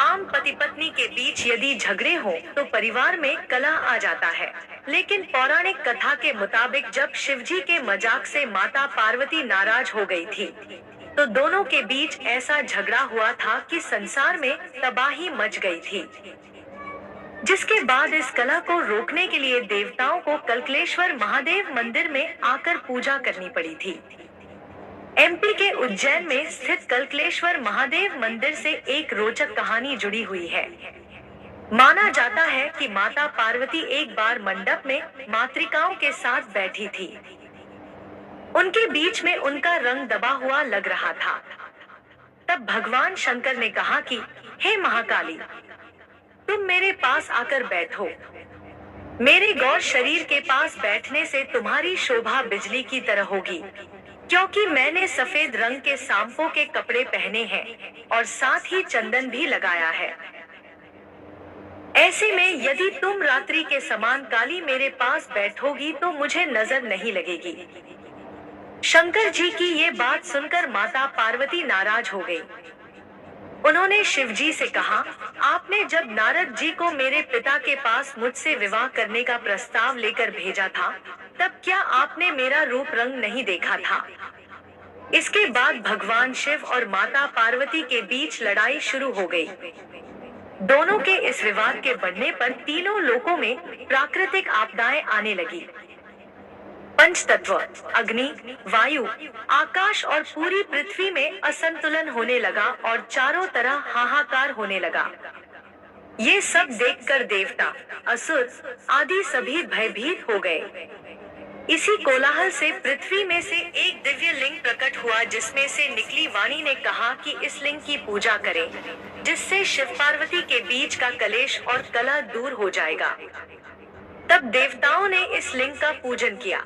आम पति पत्नी के बीच यदि झगड़े हो तो परिवार में कलह आ जाता है। लेकिन पौराणिक कथा के मुताबिक जब शिवजी के मजाक से माता पार्वती नाराज हो गई थी, तो दोनों के बीच ऐसा झगड़ा हुआ था कि संसार में तबाही मच गई थी। जिसके बाद इस कलह को रोकने के लिए देवताओं को कल्कलेश्वर महादेव मंदिर में आकर पूजा करनी पड़ी थी। एमपी के उज्जैन में स्थित कल्कलेश्वर महादेव मंदिर से एक रोचक कहानी जुड़ी हुई है। माना जाता है कि माता पार्वती एक बार मंडप में मातृकाओं के साथ बैठी थी। उनके बीच में उनका रंग दबा हुआ लग रहा था। तब भगवान शंकर ने कहा कि हे महाकाली, तुम मेरे पास आकर बैठो। मेरे गौर शरीर के पास बैठने से तुम्हारी शोभा बिजली की तरह होगी, क्योंकि मैंने सफेद रंग के सांपों के कपड़े पहने हैं और साथ ही चंदन भी लगाया है। ऐसे में यदि तुम रात्रि के समान काली मेरे पास बैठोगी तो मुझे नजर नहीं लगेगी। शंकर जी की ये बात सुनकर माता पार्वती नाराज हो गई। उन्होंने शिव जी से कहा, आपने जब नारद जी को मेरे पिता के पास मुझसे विवाह करने का प्रस्ताव लेकर भेजा था, तब क्या आपने मेरा रूप रंग नहीं देखा था? इसके बाद भगवान शिव और माता पार्वती के बीच लड़ाई शुरू हो गई। दोनों के इस विवाद के बढ़ने पर तीनों लोकों में प्राकृतिक आपदाएं आने लगी। पंचतत्व अग्नि, वायु, आकाश और पूरी पृथ्वी में असंतुलन होने लगा और चारों तरफ हाहाकार होने लगा। ये सब देखकर देवता, असुर आदि सभी भयभीत हो गए। इसी कोलाहल से पृथ्वी में से एक दिव्य लिंग प्रकट हुआ, जिसमें से निकली वाणी ने कहा कि इस लिंग की पूजा करें, जिससे शिव पार्वती के बीच का कलेश और कलह दूर हो जाएगा। तब देवताओं ने इस लिंग का पूजन किया,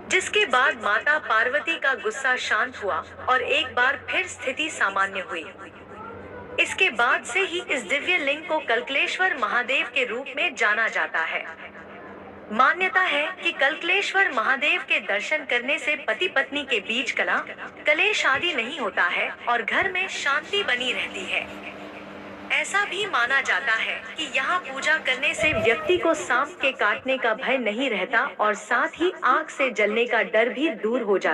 जिसके बाद माता पार्वती का गुस्सा शांत हुआ और एक बार फिर स्थिति सामान्य हुई। इसके बाद से ही इस दिव्य लिंग को कल्कलेश्वर महादेव के रूप में जाना जाता है। मान्यता है कि कल्कलेश्वर महादेव के दर्शन करने से पति पत्नी के बीच कलह, कलेश आदि नहीं होता है और घर में शांति बनी रहती है। ऐसा भी माना जाता है कि यहाँ पूजा करने से व्यक्ति को सांप के काटने का भय नहीं रहता और साथ ही आग से जलने का डर भी दूर हो जाता है।